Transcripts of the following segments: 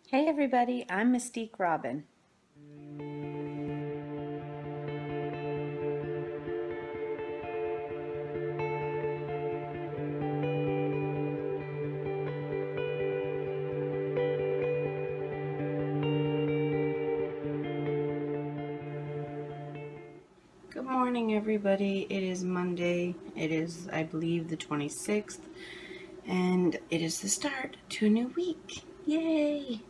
Hey everybody, I'm Mystique Robin. Good morning everybody. It is Monday. It is, I believe, the 26th, and it is the start to a new week. Yay!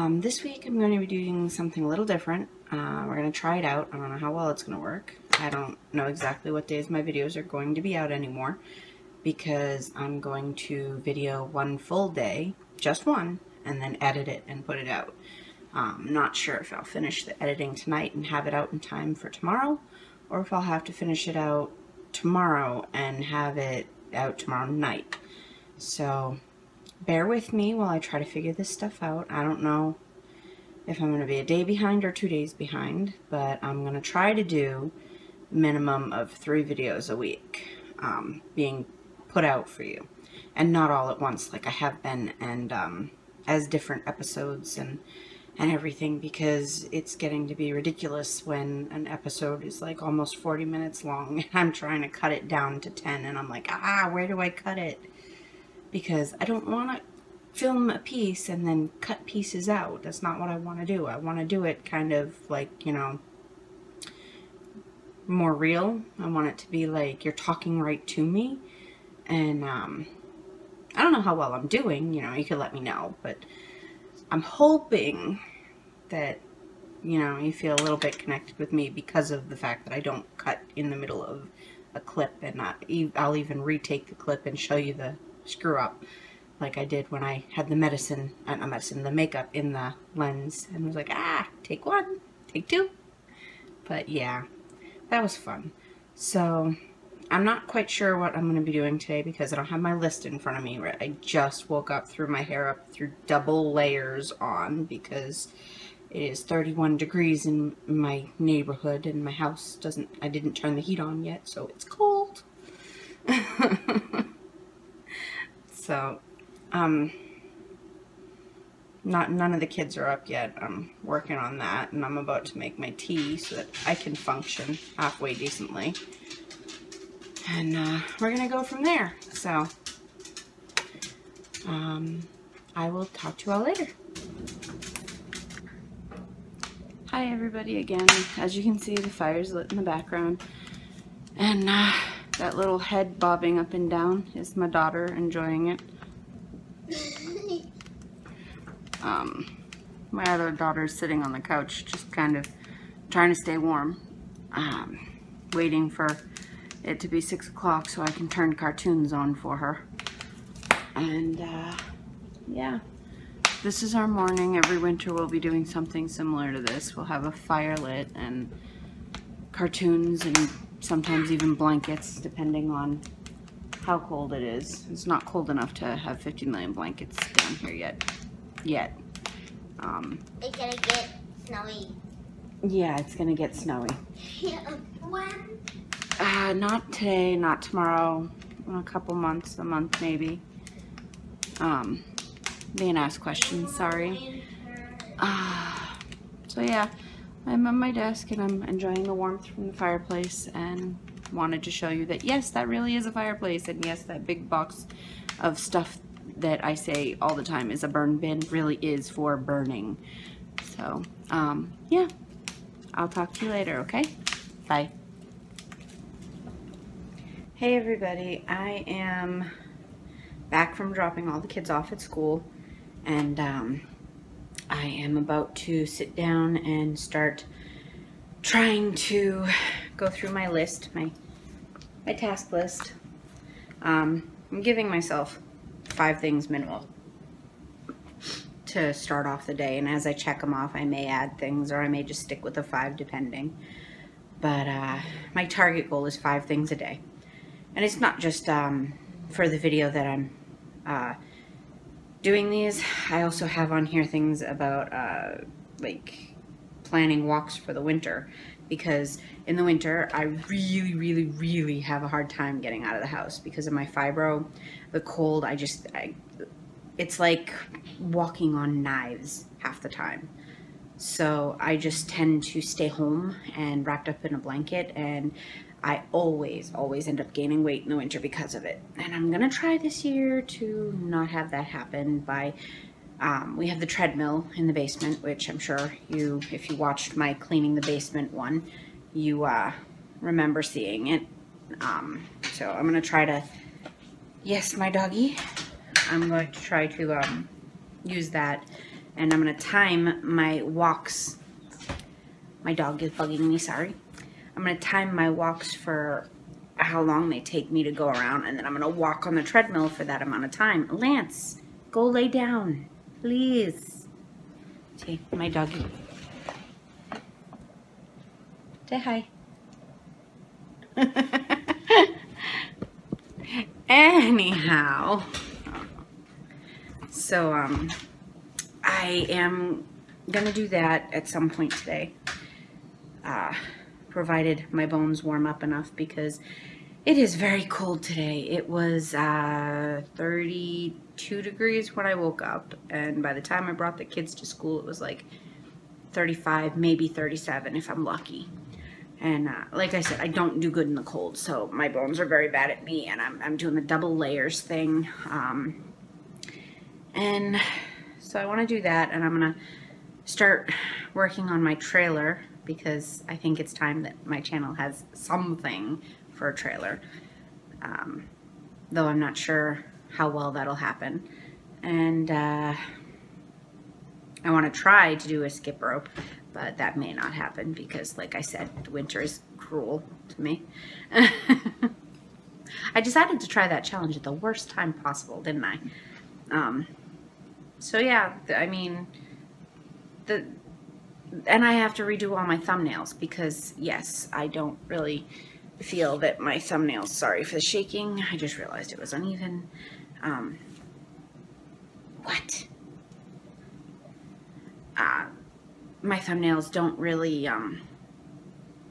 This week I'm going to be doing something a little different. We're going to try it out. I don't know how well it's going to work. I don't know exactly what days my videos are going to be out anymore, because I'm going to video one full day, just one, and then edit it and put it out. Not sure if I'll finish the editing tonight and have it out in time for tomorrow, or if I'll have to finish it out tomorrow and have it out tomorrow night. So bear with me while I try to figure this stuff out. I don't know if I'm going to be a day behind or 2 days behind, but I'm going to try to do a minimum of 3 videos a week being put out for you, and not all at once like I have been, and as different episodes and everything, because it's getting to be ridiculous when an episode is like almost 40 minutes long and I'm trying to cut it down to 10, and I'm like, where do I cut it? Because I don't want to film a piece and then cut pieces out. That's not what I want to do. I want to do it kind of like, you know, more real. I want it to be like you're talking right to me. And I don't know how well I'm doing, you know, you could let me know, but I'm hoping that, you know, you feel a little bit connected with me because of the fact that I don't cut in the middle of a clip, and I'll even retake the clip and show you the screw up, like I did when I had the the makeup in the lens, and was like, take 1, take 2. But yeah, that was fun. So I'm not quite sure what I'm going to be doing today because I don't have my list in front of me. I just woke up, threw my hair up, threw double layers on because it is 31 degrees in my neighborhood, and my house I didn't turn the heat on yet, so it's cold. So, none of the kids are up yet. I'm working on that, and I'm about to make my tea so that I can function halfway decently. And we're gonna go from there. So I will talk to you all later. Hi everybody again. As you can see, the fire's lit in the background, and that little head bobbing up and down is my daughter enjoying it. My other daughter's sitting on the couch just kind of trying to stay warm, waiting for it to be 6 o'clock so I can turn cartoons on for her. And yeah, this is our morning. Every winter we'll be doing something similar to this. We'll have a fire lit and cartoons, and sometimes even blankets, depending on how cold it is. It's not cold enough to have 50 million blankets down here yet. It's gonna get snowy. Yeah, it's gonna get snowy. When? Not today, not tomorrow, in a couple months, a month maybe. Being asked questions, sorry. So yeah, I'm on my desk and I'm enjoying the warmth from the fireplace, and wanted to show you that yes, that really is a fireplace, and yes, that big box of stuff that I say all the time is a burn bin really is for burning. So, yeah, I'll talk to you later, okay? Bye. Hey everybody, I am back from dropping all the kids off at school, and I am about to sit down and start trying to go through my list, my task list. I'm giving myself 5 things minimal to start off the day, and as I check them off I may add things, or I may just stick with the 5 depending. But my target goal is 5 things a day. And it's not just for the video that I'm doing these. I also have on here things about like planning walks for the winter, because in the winter I really have a hard time getting out of the house because of my fibro, the cold. it's like walking on knives half the time. So I just tend to stay home and wrapped up in a blanket, and I always end up gaining weight in the winter because of it. And I'm gonna try this year to not have that happen by, we have the treadmill in the basement, which I'm sure if you watched my cleaning the basement one, you remember seeing it. So I'm gonna try to, yes, my doggy, I'm going to try to use that, and I'm going to time my walks. My dog is bugging me, sorry. I'm going to time my walks for how long they take me to go around, and then I'm going to walk on the treadmill for that amount of time. Lance, go lay down, please. See, my doggy. Say hi. Anyhow, so I am gonna do that at some point today, provided my bones warm up enough, because it is very cold today. It was 32 degrees when I woke up, and by the time I brought the kids to school, it was like 35, maybe 37 if I'm lucky. And like I said, I don't do good in the cold, so my bones are very bad at me, and I'm doing the double layers thing. And so I want to do that, and I'm going to start working on my trailer, because I think it's time that my channel has something for a trailer. Though I'm not sure how well that'll happen. And I want to try to do a skip rope, but that may not happen because, like I said, winter is cruel to me. I decided to try that challenge at the worst time possible, didn't I? So yeah, I mean, and I have to redo all my thumbnails because, yes, I don't really feel that my thumbnails, sorry for the shaking, I just realized it was uneven. What? My thumbnails don't really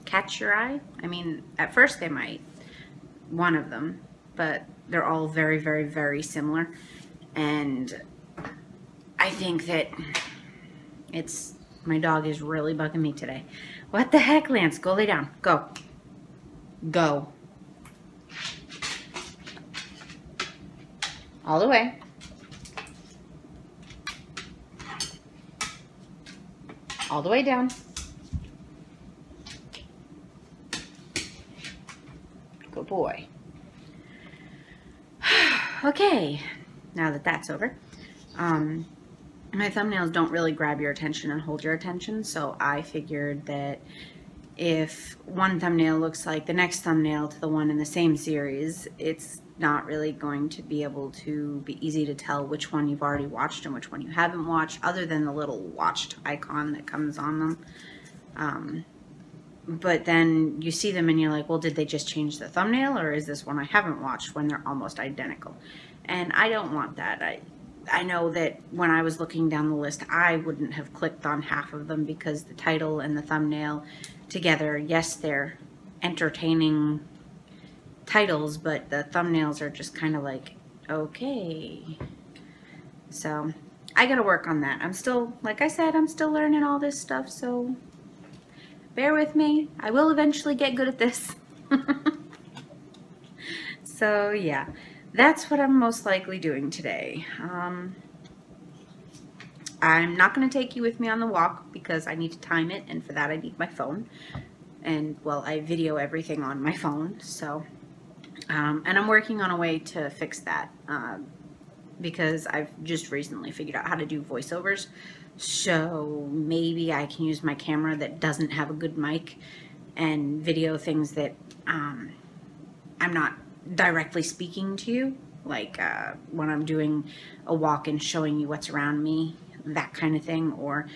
catch your eye. I mean, at first they might, one of them, but they're all very, very, very similar. And I think that my dog is really bugging me today. What the heck, Lance? Go lay down. Go. Go. All the way. All the way down. Good boy. Okay, now that that's over, my thumbnails don't really grab your attention and hold your attention, so I figured that if one thumbnail looks like the next thumbnail to the one in the same series, it's not really going to be able to be easy to tell which one you've already watched and which one you haven't watched, other than the little watched icon that comes on them. But then you see them and you're like, well, did they just change the thumbnail, or is this one I haven't watched, when they're almost identical? And I don't want that. I know that when I was looking down the list, I wouldn't have clicked on half of them because the title and the thumbnail together, yes, they're entertaining titles, but the thumbnails are just kind of like, okay. So I gotta work on that. I'm still, like I said, I'm still learning all this stuff, so bear with me. I will eventually get good at this. So yeah, that's what I'm most likely doing today. I'm not going to take you with me on the walk because I need to time it, and for that I need my phone. And, well, I video everything on my phone, so, and I'm working on a way to fix that, because I've just recently figured out how to do voiceovers, so maybe I can use my camera that doesn't have a good mic and video things that I'm not directly speaking to you, like when I'm doing a walk and showing you what's around me, that kind of thing, or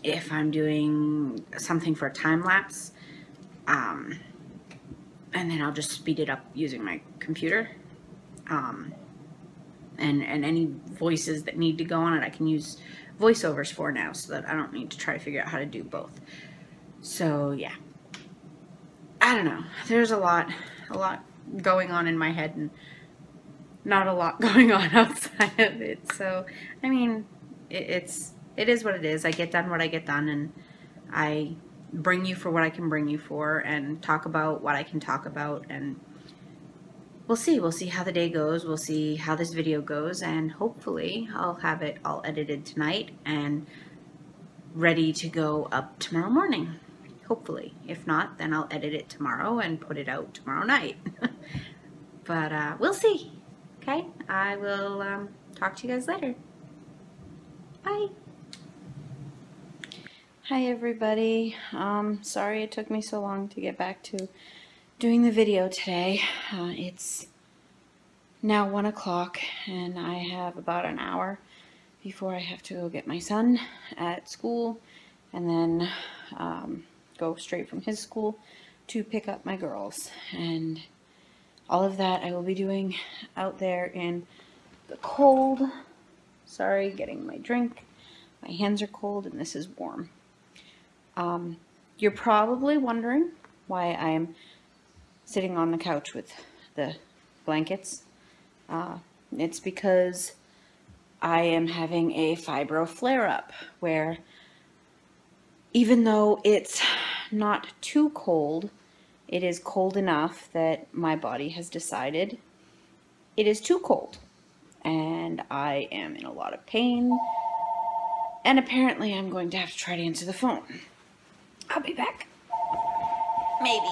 if I'm doing something for a time lapse, and then I'll just speed it up using my computer, and any voices that need to go on it, I can use voiceovers for now, so that I don't need to try to figure out how to do both. So yeah, I don't know, there's a lot going on in my head, and not a lot going on outside of it. So, I mean, it is what it is. I get done what I get done, and I bring you for what I can bring you for, and talk about what I can talk about, and we'll see. We'll see how the day goes. We'll see how this video goes, and hopefully I'll have it all edited tonight and ready to go up tomorrow morning. Hopefully. If not, then I'll edit it tomorrow and put it out tomorrow night. But we'll see. Okay? I will talk to you guys later. Bye. Hi everybody. Sorry it took me so long to get back to doing the video today. It's now 1 o'clock and I have about an hour before I have to go get my son at school and then go straight from his school to pick up my girls. And all of that I will be doing out there in the cold. Sorry, getting my drink. My hands are cold and this is warm. You're probably wondering why I am sitting on the couch with the blankets. It's because I am having a fibro flare-up where even though it's not too cold, it is cold enough that my body has decided it is too cold and I am in a lot of pain, and apparently I'm going to have to try to answer the phone. I'll be back. Maybe.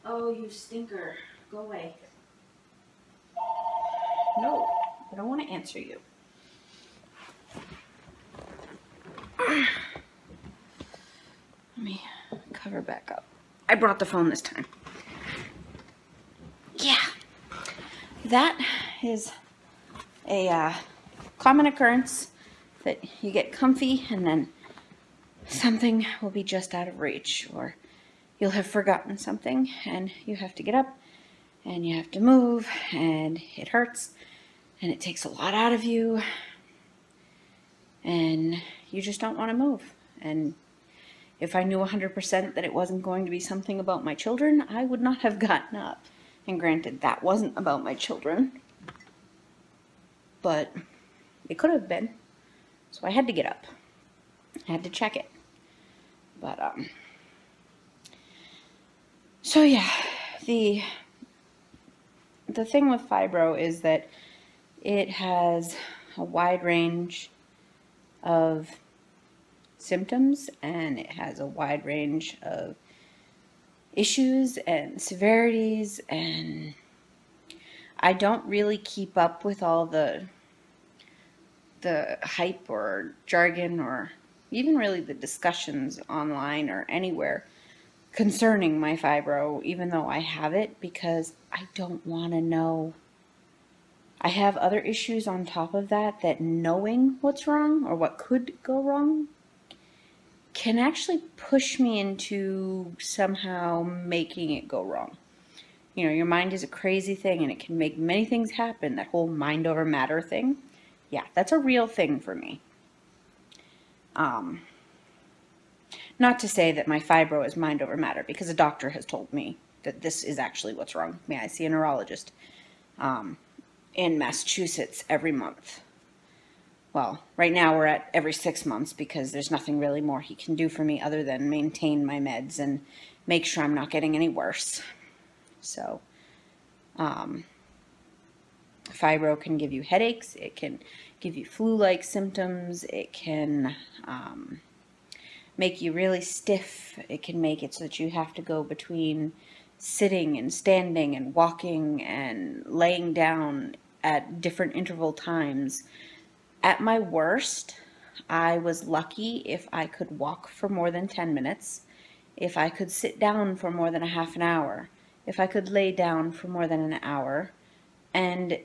Oh, you stinker. Go away. No, I don't want to answer you. Let me cover back up. I brought the phone this time. Yeah. That is a common occurrence, that you get comfy and then something will be just out of reach, or you'll have forgotten something and you have to get up and you have to move and it hurts and it takes a lot out of you and you just don't want to move. And if I knew 100% that it wasn't going to be something about my children, I would not have gotten up. And granted, that wasn't about my children, but it could have been. So I had to get up. I had to check it. But, so yeah, the thing with fibro is that it has a wide range of symptoms and it has a wide range of issues and severities, and I don't really keep up with all the hype or jargon or even really the discussions online or anywhere concerning my fibro, even though I have it, because I don't want to know. I have other issues on top of that, that knowing what's wrong or what could go wrong can actually push me into somehow making it go wrong. You know, your mind is a crazy thing and it can make many things happen. That whole mind over matter thing. Yeah, that's a real thing for me. Not to say that my fibro is mind over matter, because a doctor has told me that this is actually what's wrong. May I see a neurologist in Massachusetts every month. Well, right now we're at every 6 months because there's nothing really more he can do for me other than maintain my meds and make sure I'm not getting any worse. So, fibro can give you headaches, it can give you flu-like symptoms, it can make you really stiff, it can make it so that you have to go between sitting and standing and walking and laying down at different interval times. At my worst, I was lucky if I could walk for more than 10 minutes, if I could sit down for more than a half an hour, if I could lay down for more than an hour, and,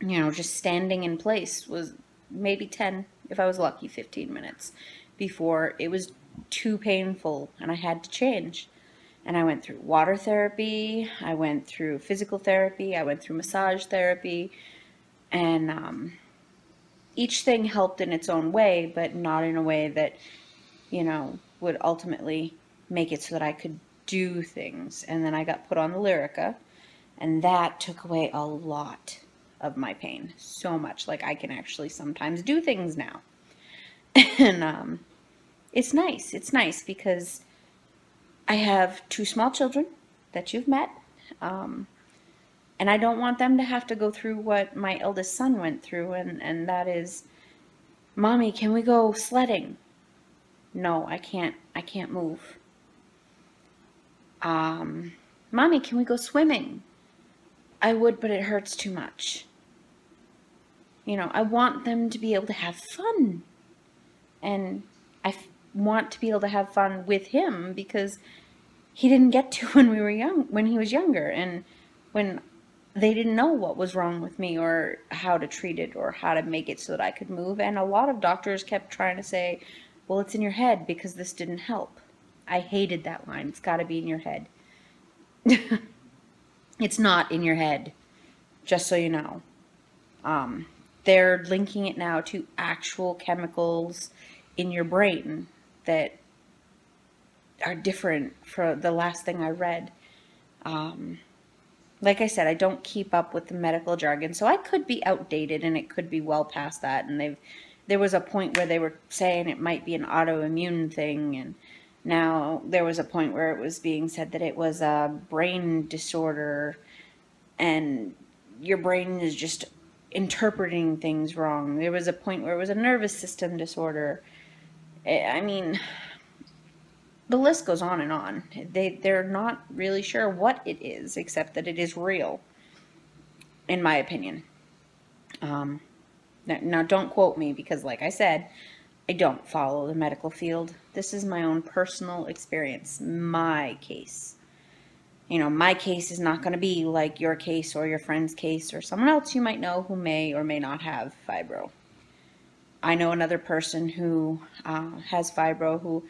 you know, just standing in place was maybe 10, if I was lucky, 15 minutes before it was too painful and I had to change. And I went through water therapy, I went through physical therapy, I went through massage therapy, and each thing helped in its own way, but not in a way that, would ultimately make it so that I could do things. And then I got put on the Lyrica, and that took away a lot of my pain. So much. Like, I can actually sometimes do things now. And it's nice. It's nice because I have 2 small children that you've met. And I don't want them to have to go through what my eldest son went through, and that is, Mommy, can we go sledding? No, I can't move. Mommy, can we go swimming? I would, but it hurts too much. I want them to be able to have fun. And I want to be able to have fun with him because he didn't get to when he was younger, and when they didn't know what was wrong with me or how to treat it or how to make it so that I could move. And a lot of doctors kept trying to say, well, it's in your head because this didn't help. I hated that line. It's got to be in your head. It's not in your head, just so you know. They're linking it now to actual chemicals in your brain that are different for the last thing I read. Like I said, I don't keep up with the medical jargon, so I could be outdated and it could be well past that. And there was a point where they were saying it might be an autoimmune thing, and now there was a point where it was being said that it was a brain disorder and your brain is just interpreting things wrong. There was a point where it was a nervous system disorder. I mean, the list goes on and on. They're not really sure what it is, except that it is real, in my opinion. Now don't quote me because, like I said, I don't follow the medical field. This is my own personal experience, my case. My case is not going to be like your case or your friend's case or someone else you might know who may or may not have fibro. I know another person who has fibro who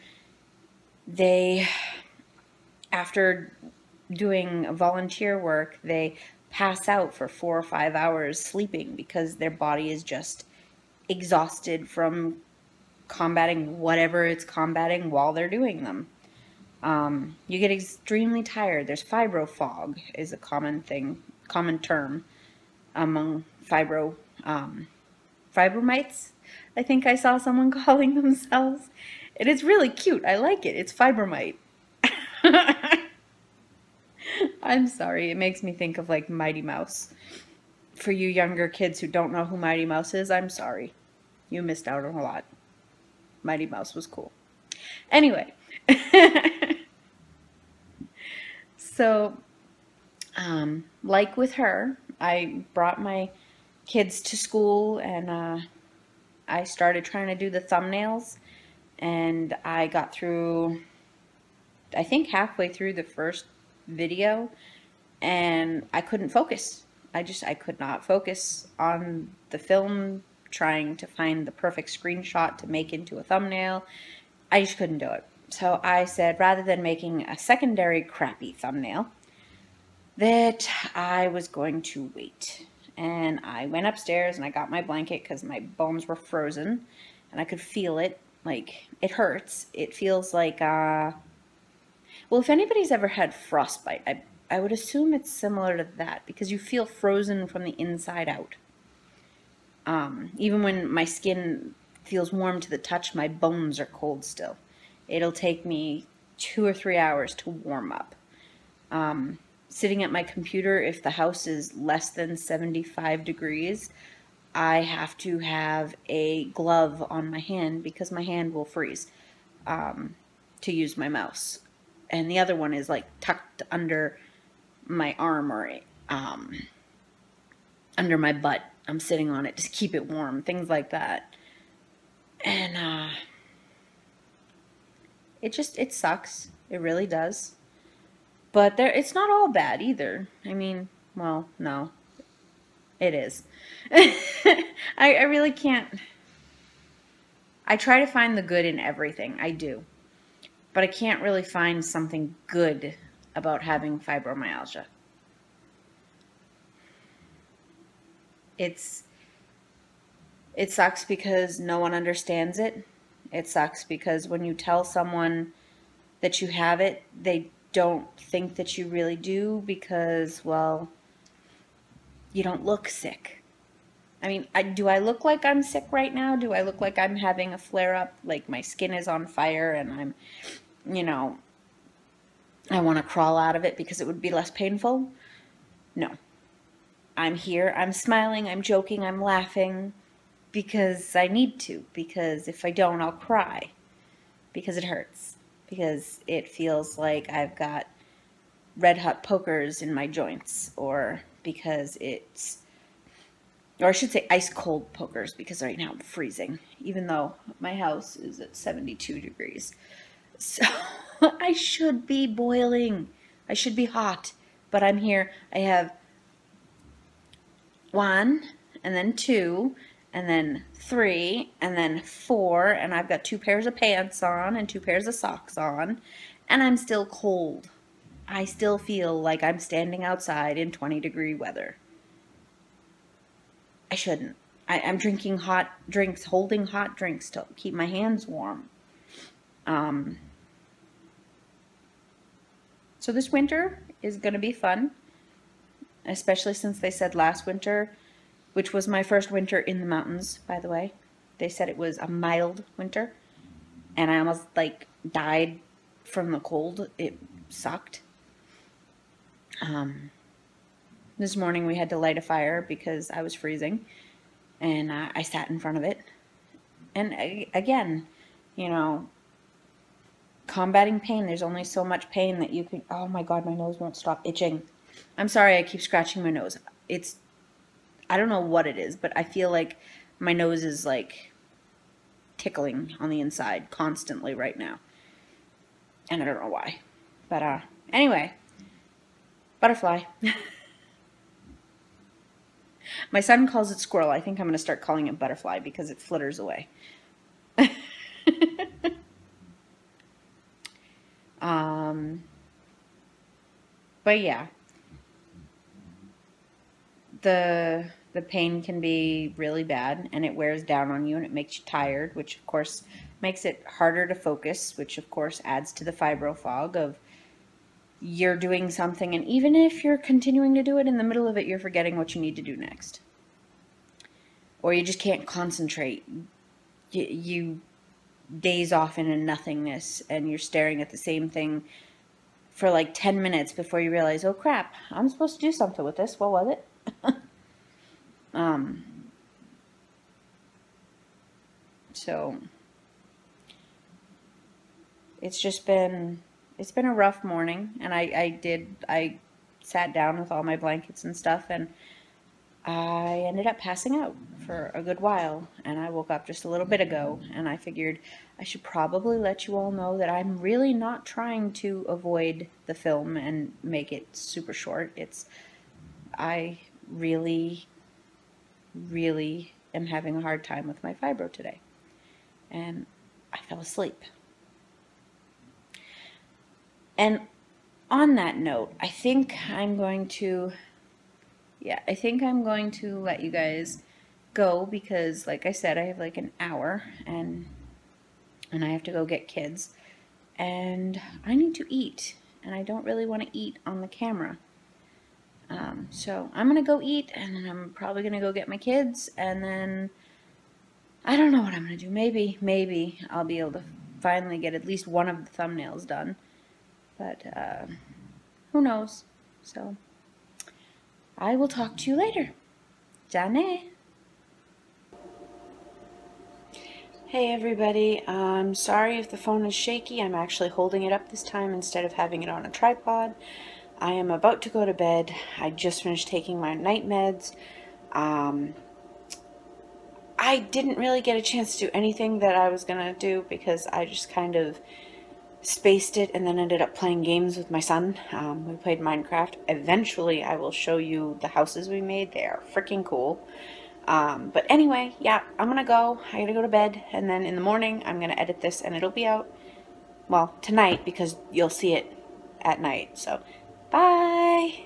after doing volunteer work, they pass out for 4 or 5 hours sleeping because their body is just exhausted from combating whatever it's combating while they're doing them. You get extremely tired. There's fibro fog is a common term among fibromites. I think I saw someone calling themselves. It is really cute. I like it. It's fibromite. I'm sorry. It makes me think of like Mighty Mouse. For you younger kids who don't know who Mighty Mouse is, I'm sorry. You missed out on a lot. Mighty Mouse was cool. Anyway. So, like with her, I brought my kids to school and I started trying to do the thumbnails, and I got through, I think halfway through the first video, and I couldn't focus. I could not focus on the film, trying to find the perfect screenshot to make into a thumbnail. I just couldn't do it. So I said, rather than making a secondary crappy thumbnail, that I was going to wait. And I went upstairs and I got my blanket because my bones were frozen and I could feel it. Like, it hurts. It feels like, well, if anybody's ever had frostbite, I would assume it's similar to that because you feel frozen from the inside out. Even when my skin feels warm to the touch, my bones are cold still. It'll take me 2 or 3 hours to warm up. Sitting at my computer, if the house is less than 75 degrees, I have to have a glove on my hand because my hand will freeze to use my mouse. And the other one is like tucked under my arm or under my butt. I'm sitting on it to keep it warm, things like that. And it sucks. It really does. But it's not all bad either. I mean, well, no. It is. I really can't. I try to find the good in everything. I do. But I can't really find something good about having fibromyalgia. It sucks because no one understands it. It sucks because when you tell someone that you have it, they don't think that you really do because, well, you don't look sick. I mean, do I look like I'm sick right now? Do I look like I'm having a flare-up, like my skin is on fire and I'm, you know, I want to crawl out of it because it would be less painful? No. I'm here, I'm smiling, I'm joking, I'm laughing because I need to, because if I don't, I'll cry because it hurts, because it feels like I've got red hot pokers in my joints, or because it's, or I should say ice cold pokers, because right now I'm freezing, even though my house is at 72 degrees. So I should be boiling. I should be hot, but I'm here. I have 1, and then 2, and then 3, and then 4, and I've got 2 pairs of pants on and 2 pairs of socks on, and I'm still cold. I still feel like I'm standing outside in 20-degree weather. I shouldn't. I'm drinking hot drinks, holding hot drinks to keep my hands warm. So this winter is going to be fun, especially since they said last winter, which was my first winter in the mountains, by the way, they said it was a mild winter, and I almost like died from the cold. It sucked. This morning we had to light a fire because I was freezing, and I sat in front of it. And again, you know, combating pain, there's only so much pain that you can, oh my God, my nose won't stop itching. I'm sorry, I keep scratching my nose. It's, I don't know what it is, but I feel like my nose is like tickling on the inside constantly right now. And I don't know why. But anyway, butterfly. My son calls it squirrel. I think I'm going to start calling it butterfly because it flitters away. But yeah, the pain can be really bad, and it wears down on you, and it makes you tired, which of course makes it harder to focus, which of course adds to the fibro fog of you're doing something, and even if you're continuing to do it, in the middle of it you're forgetting what you need to do next, or you just can't concentrate. You daze off into nothingness, and you're staring at the same thing for like 10 minutes before you realize, oh crap, I'm supposed to do something with this. What was it? So it's just been, it's been a rough morning, and I sat down with all my blankets and stuff, and I ended up passing out for a good while, and I woke up just a little bit ago, and I figured I should probably let you all know that I'm really not trying to avoid the film and make it super short. I really, really am having a hard time with my fibro today, and I fell asleep. And on that note, I think I'm going to let you guys go because, like I said, I have like an hour, and I have to go get kids, and I need to eat, and I don't really want to eat on the camera. So I'm gonna go eat, and then I'm probably gonna go get my kids, and then I don't know what I'm gonna do. Maybe I'll be able to finally get at least one of the thumbnails done, but who knows? So I will talk to you later. Jane. Hey everybody, I'm sorry if the phone is shaky. I'm actually holding it up this time instead of having it on a tripod. I am about to go to bed. I just finished taking my night meds. I didn't really get a chance to do anything that I was gonna do because I just kind of spaced it and then ended up playing games with my son. We played Minecraft. Eventually I will show you the houses we made. They are freaking cool. But anyway, yeah, I'm gonna go. I gotta go to bed, and then in the morning I'm gonna edit this, and it'll be out, well, tonight, because you'll see it at night. So bye.